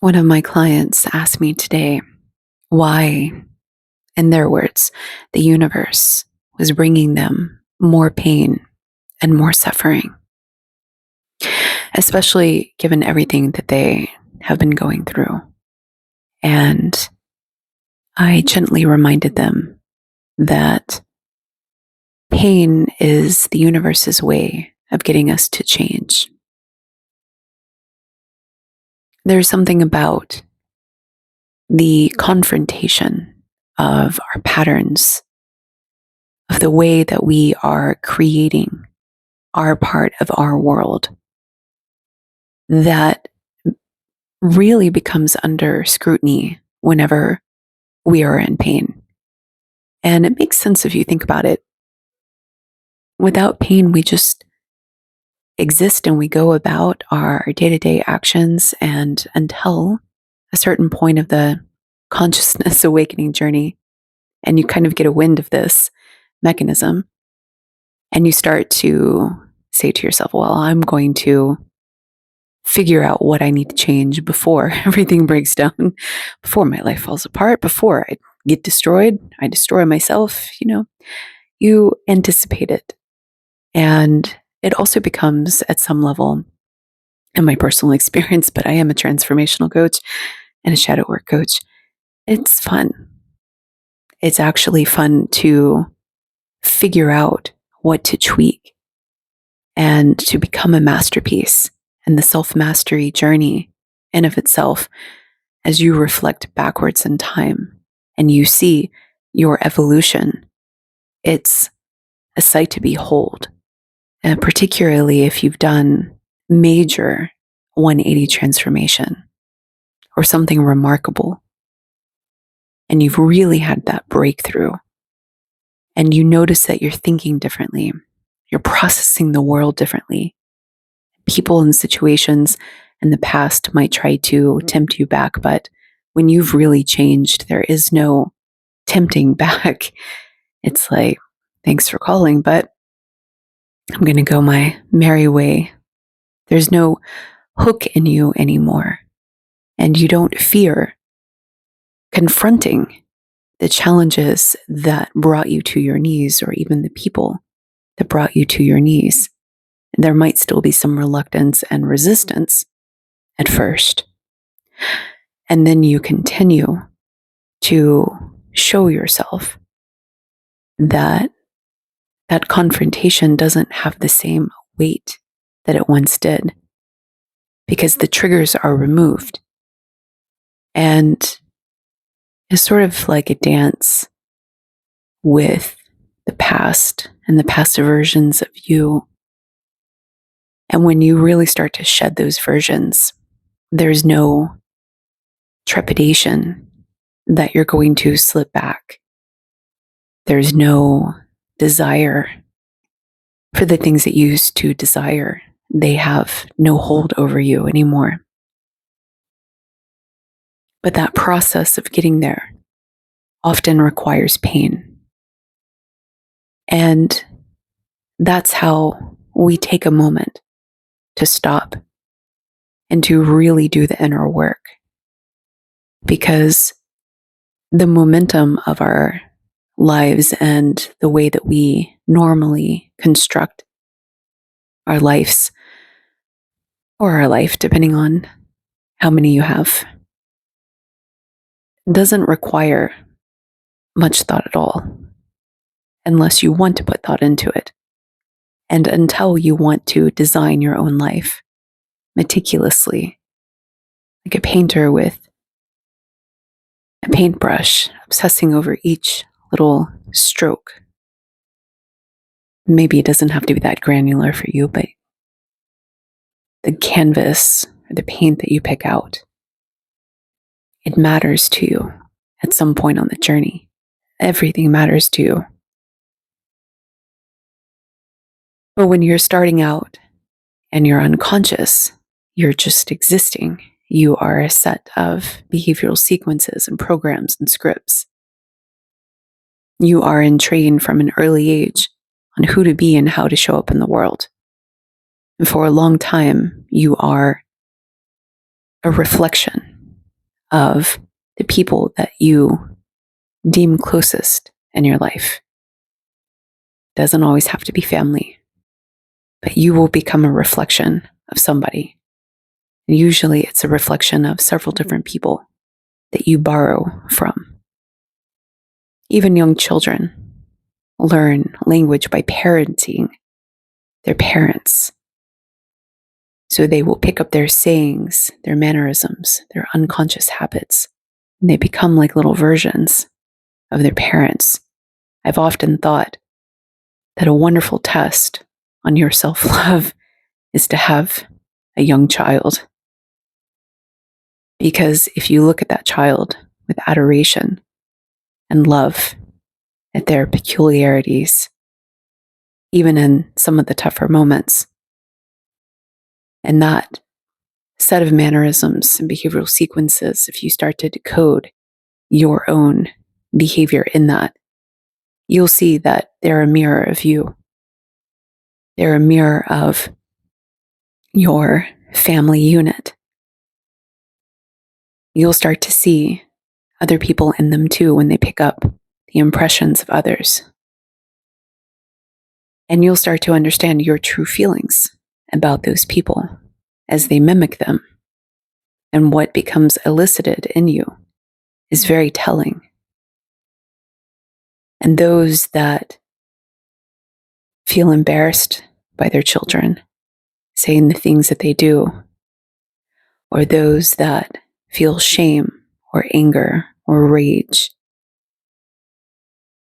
One of my clients asked me today why, in their words, the universe was bringing them more pain and more suffering, especially given everything that they have been going through. And I gently reminded them that pain is the universe's way of getting us to change. There's something about the confrontation of our patterns, of the way that we are creating our part of our world, that really becomes under scrutiny whenever we are in pain. And it makes sense if you think about it. Without pain, we just exist and we go about our day to day actions. And until a certain point of the consciousness awakening journey, and you kind of get a wind of this mechanism, and you start to say to yourself, well, I'm going to figure out what I need to change before everything breaks down, before my life falls apart, before I get destroyed, I destroy myself, you anticipate it. And it also becomes, at some level, in my personal experience, but I am a transformational coach and a shadow work coach, it's fun. It's actually fun to figure out what to tweak and to become a masterpiece. And the self-mastery journey in of itself, as you reflect backwards in time and you see your evolution, it's a sight to behold. And particularly if you've done major 180 transformation or something remarkable, and you've really had that breakthrough, and you notice that you're thinking differently, you're processing the world differently. People and situations in the past might try to tempt you back, but when you've really changed, there is no tempting back. It's like, thanks for calling, but I'm going to go my merry way. There's no hook in you anymore, and you don't fear confronting the challenges that brought you to your knees, or even the people that brought you to your knees. There might still be some reluctance and resistance at first. And then you continue to show yourself that that confrontation doesn't have the same weight that it once did, because the triggers are removed. And it's sort of like a dance with the past and the past versions of you. And when you really start to shed those versions, there's no trepidation that you're going to slip back. There's no desire for the things that you used to desire. They have no hold over you anymore. But that process of getting there often requires pain. And that's how we take a moment to stop and to really do the inner work. Because the momentum of our lives and the way that we normally construct our lives, or our life, depending on how many you have, doesn't require much thought at all, unless you want to put thought into it. And until you want to design your own life meticulously, like a painter with a paintbrush, obsessing over each little stroke. Maybe it doesn't have to be that granular for you, but the canvas or the paint that you pick out, it matters to you at some point on the journey. Everything matters to you. But when you're starting out and you're unconscious, you're just existing. You are a set of behavioral sequences and programs and scripts. You are entrained from an early age on who to be and how to show up in the world. And for a long time, you are a reflection of the people that you deem closest in your life. It doesn't always have to be family, but you will become a reflection of somebody. And usually it's a reflection of several different people that you borrow from. Even young children learn language by parenting their parents. So they will pick up their sayings, their mannerisms, their unconscious habits, and they become like little versions of their parents. I've often thought that a wonderful test on your self-love is to have a young child. Because if you look at that child with adoration and love at their peculiarities, even in some of the tougher moments, and that set of mannerisms and behavioral sequences, if you start to decode your own behavior in that, you'll see that they're a mirror of you. They're a mirror of your family unit. You'll start to see other people in them too when they pick up the impressions of others. And you'll start to understand your true feelings about those people as they mimic them. And what becomes elicited in you is very telling. And those that feel embarrassed by their children saying the things that they do, or those that feel shame or anger or rage,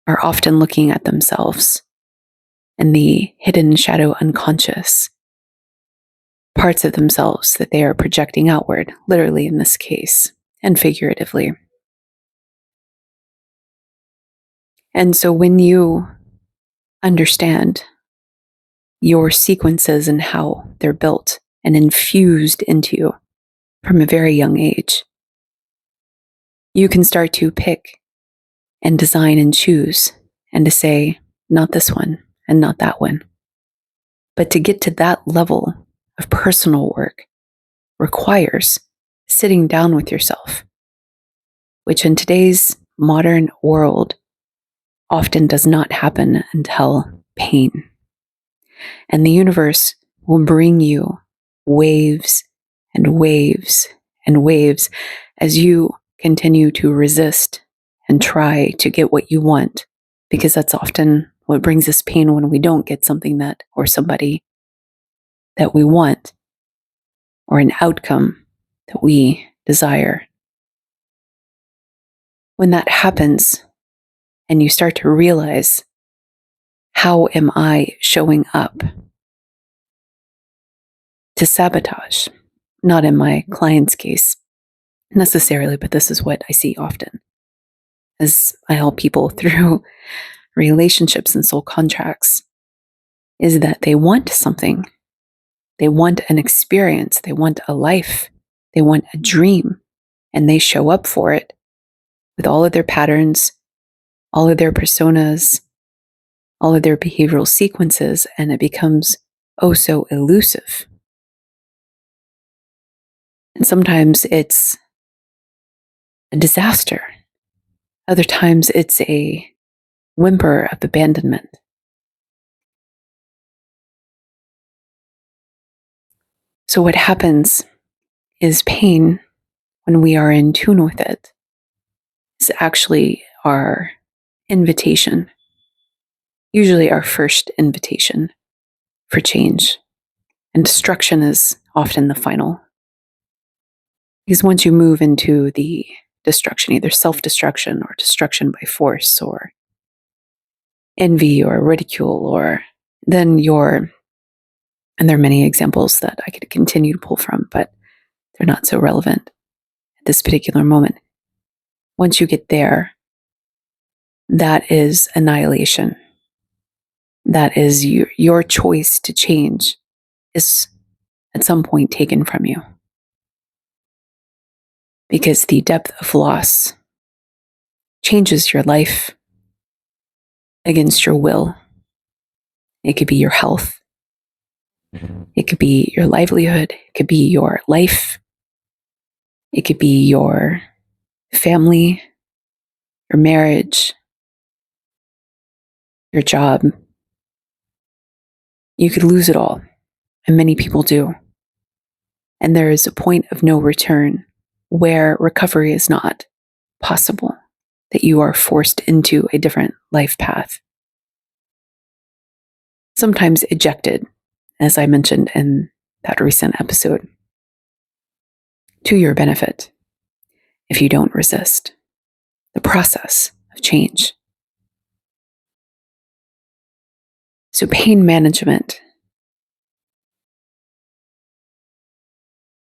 are often looking at themselves and the hidden shadow unconscious parts of themselves that they are projecting outward, literally in this case, and figuratively. And so when you understand your sequences and how they're built and infused into you from a very young age, you can start to pick and design and choose and to say, not this one and not that one. But to get to that level of personal work requires sitting down with yourself, which in today's modern world often does not happen until pain. And the universe will bring you waves and waves and waves as you continue to resist and try to get what you want, because that's often what brings us pain when we don't get something that, or somebody that we want, or an outcome that we desire. When that happens, and you start to realize, how am I showing up to sabotage? Not in my client's case necessarily, but this is what I see often as I help people through relationships and soul contracts, is that they want something. They want an experience. They want a life. They want a dream. And they show up for it with all of their patterns, all of their personas, all of their behavioral sequences, and it becomes oh so elusive. And sometimes it's a disaster. Other times it's a whimper of abandonment. So what happens is pain, when we are in tune with it, is actually our invitation, usually our first invitation for change. And destruction is often the final. Because once you move into the destruction, either self-destruction or destruction by force or envy or ridicule, or then and there are many examples that I could continue to pull from, but they're not so relevant at this particular moment. Once you get there, that is annihilation. That is your choice to change is at some point taken from you. Because the depth of loss changes your life against your will. It could be your health. It could be your livelihood. It could be your life. It could be your family, your marriage, your job. You could lose it all, and many people do. And there is a point of no return where recovery is not possible, that you are forced into a different life path. Sometimes ejected, as I mentioned in that recent episode, to your benefit if you don't resist the process of change. So, pain management,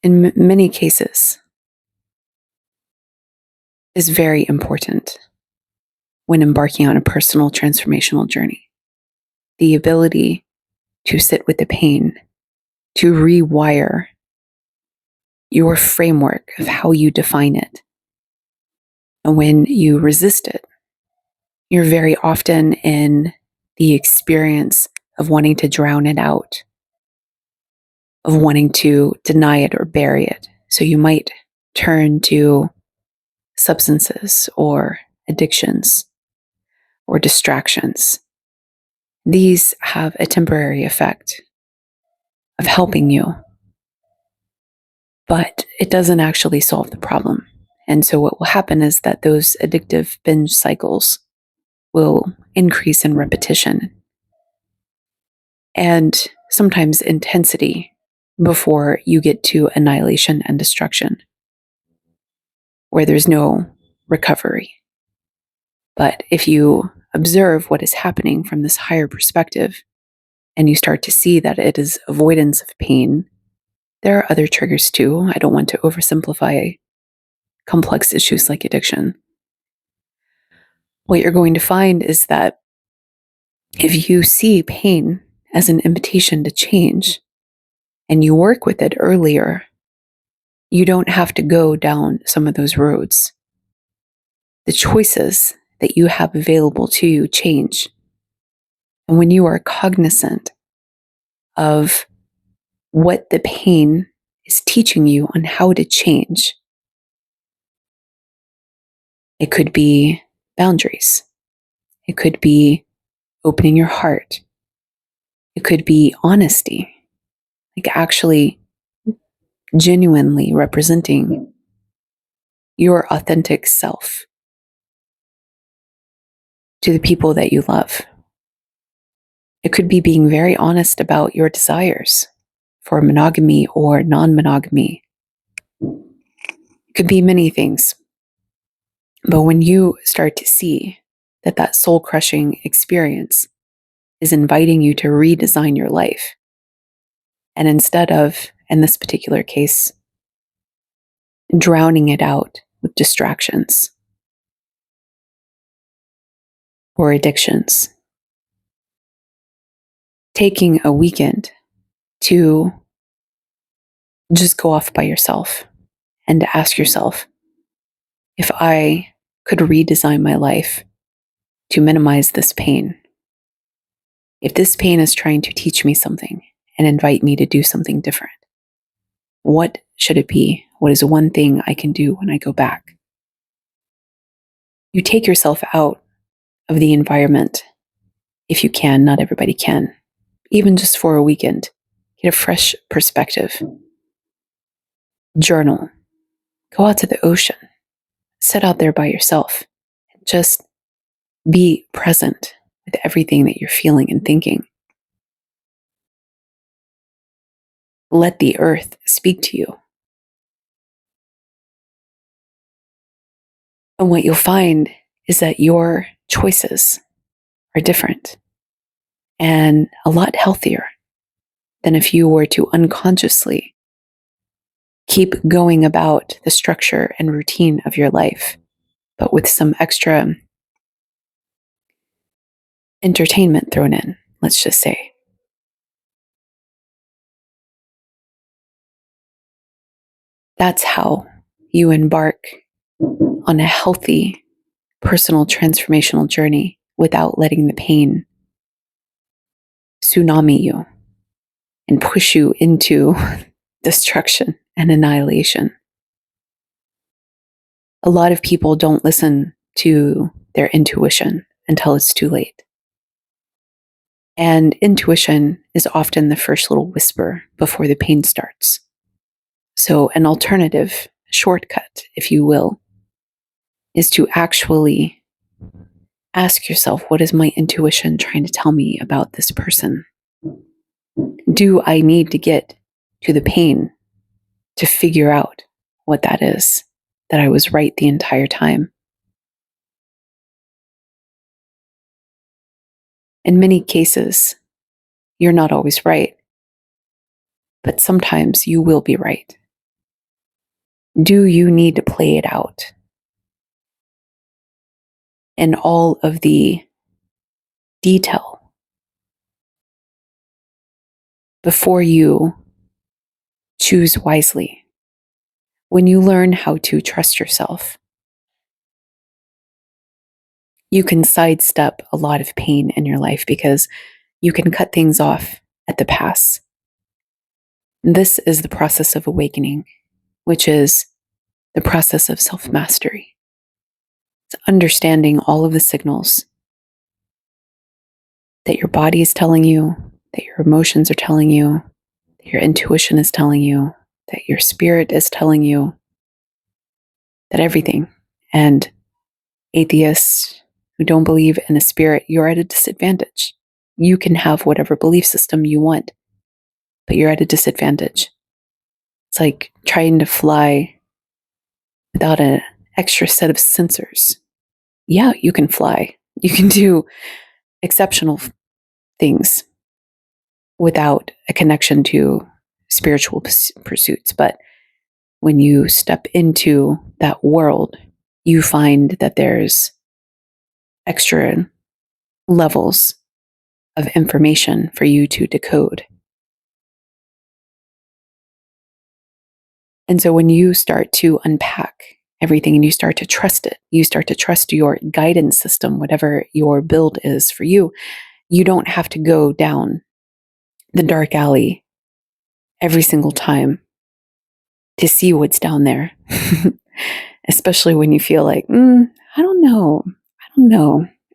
in many cases, is very important when embarking on a personal transformational journey. The ability to sit with the pain, to rewire your framework of how you define it. And when you resist it, you're very often in the experience of wanting to drown it out, of wanting to deny it or bury it. So you might turn to substances or addictions or distractions. These have a temporary effect of helping you, but it doesn't actually solve the problem. And so what will happen is that those addictive binge cycles will increase in repetition and sometimes intensity before you get to annihilation and destruction, where there's no recovery. But if you observe what is happening from this higher perspective, and you start to see that it is avoidance of pain, there are other triggers too. I don't want to oversimplify complex issues like addiction. What you're going to find is that if you see pain as an invitation to change and you work with it earlier, you don't have to go down some of those roads. The choices that you have available to you change. And when you are cognizant of what the pain is teaching you on how to change, it could be boundaries. It could be opening your heart. It could be honesty, like actually genuinely representing your authentic self to the people that you love. It could be being very honest about your desires for monogamy or non-monogamy. It could be many things. But when you start to see that that soul-crushing experience is inviting you to redesign your life, and instead of, in this particular case, drowning it out with distractions or addictions, taking a weekend to just go off by yourself and to ask yourself, if I could redesign my life to minimize this pain, if this pain is trying to teach me something and invite me to do something different, what should it be? What is one thing I can do when I go back? You take yourself out of the environment if you can. Not everybody can. Even just for a weekend, get a fresh perspective. Journal. Go out to the ocean. Sit out there by yourself. Just be present with everything that you're feeling and thinking. Let the earth speak to you. And what you'll find is that your choices are different and a lot healthier than if you were to unconsciously keep going about the structure and routine of your life, but with some extra entertainment thrown in, let's just say. That's how you embark on a healthy personal transformational journey without letting the pain tsunami you and push you into destruction and annihilation. A lot of people don't listen to their intuition until it's too late. And intuition is often the first little whisper before the pain starts. So, an alternative shortcut, if you will, is to actually ask yourself, what is my intuition trying to tell me about this person? Do I need to get to the pain to figure out what that is, that I was right the entire time? In many cases, you're not always right, but sometimes you will be right. Do you need to play it out in all of the detail before you choose wisely? When you learn how to trust yourself, you can sidestep a lot of pain in your life because you can cut things off at the pass. This is the process of awakening, which is the process of self-mastery. It's understanding all of the signals that your body is telling you, that your emotions are telling you, that your intuition is telling you, that your spirit is telling you, that everything. And atheists who don't believe in a spirit, you're at a disadvantage. You can have whatever belief system you want, but you're at a disadvantage. It's like trying to fly without an extra set of sensors. Yeah, you can fly. You can do exceptional things without a connection to spiritual pursuits. But when you step into that world, you find that there's extra levels of information for you to decode. And so when you start to unpack everything and you start to trust it, you start to trust your guidance system, whatever your build is for you, you don't have to go down the dark alley every single time to see what's down there. Especially when you feel like, I don't know.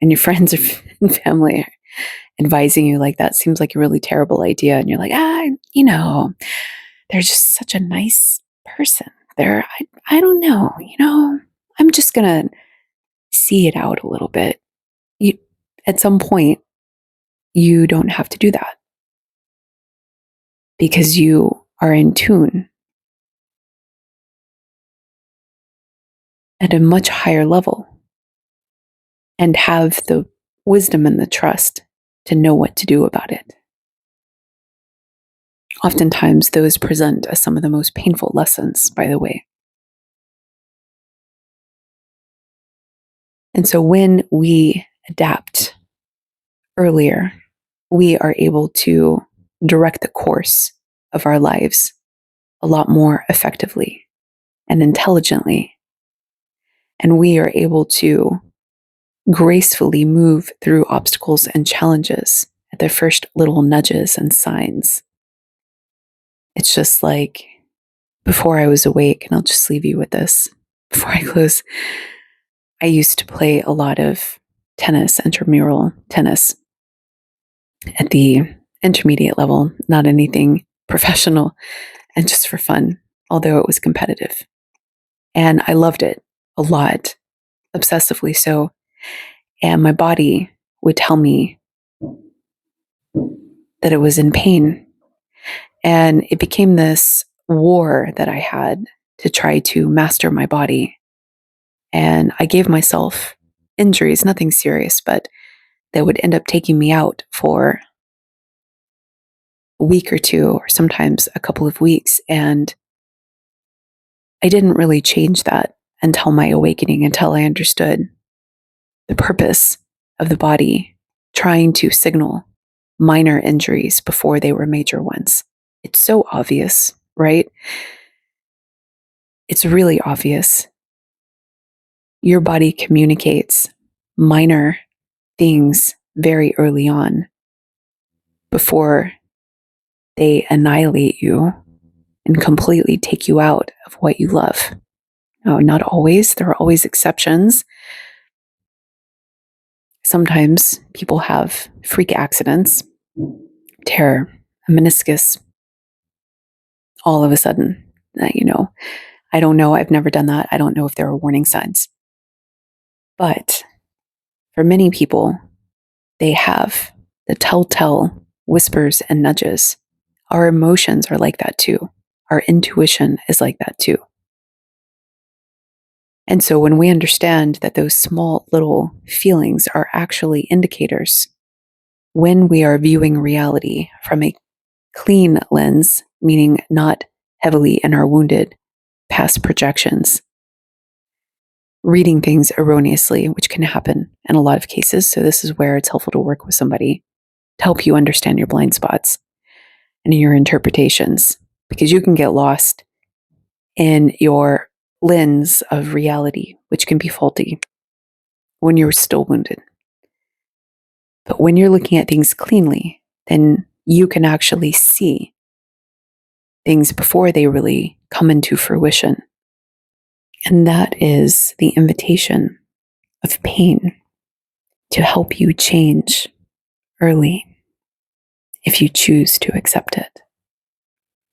And your friends and family are advising you like that seems like a really terrible idea. And you're like, they're just such a nice person. I don't know, I'm just going to see it out a little bit. At some point, you don't have to do that because you are in tune at a much higher level and have the wisdom and the trust to know what to do about it. Oftentimes, those present as some of the most painful lessons, by the way. And so when we adapt earlier, we are able to direct the course of our lives a lot more effectively and intelligently. And we are able to gracefully move through obstacles and challenges at their first little nudges and signs. It's just like before I was awake, and I'll just leave you with this before I close. I used to play a lot of tennis, intramural tennis at the intermediate level, not anything professional and just for fun, although it was competitive. And I loved it a lot, obsessively so. And my body would tell me that it was in pain. And it became this war that I had to try to master my body. And I gave myself injuries, nothing serious, but that would end up taking me out for a week or two, or sometimes a couple of weeks. And I didn't really change that until my awakening, until I understood the purpose of the body trying to signal minor injuries before they were major ones. It's so obvious, right? It's really obvious. Your body communicates minor things very early on before they annihilate you and completely take you out of what you love. Now, not always, there are always exceptions. Sometimes people have freak accidents, tear a meniscus all of a sudden. I don't know. I've never done that. I don't know if there are warning signs. But for many people, they have the telltale whispers and nudges. Our emotions are like that too. Our intuition is like that too. And so when we understand that those small little feelings are actually indicators, when we are viewing reality from a clean lens, meaning not heavily in our wounded past projections, reading things erroneously, which can happen in a lot of cases. So this is where it's helpful to work with somebody to help you understand your blind spots and your interpretations, because you can get lost in your lens of reality, which can be faulty when you're still wounded. But when you're looking at things cleanly, then you can actually see things before they really come into fruition. And that is the invitation of pain to help you change early if you choose to accept it.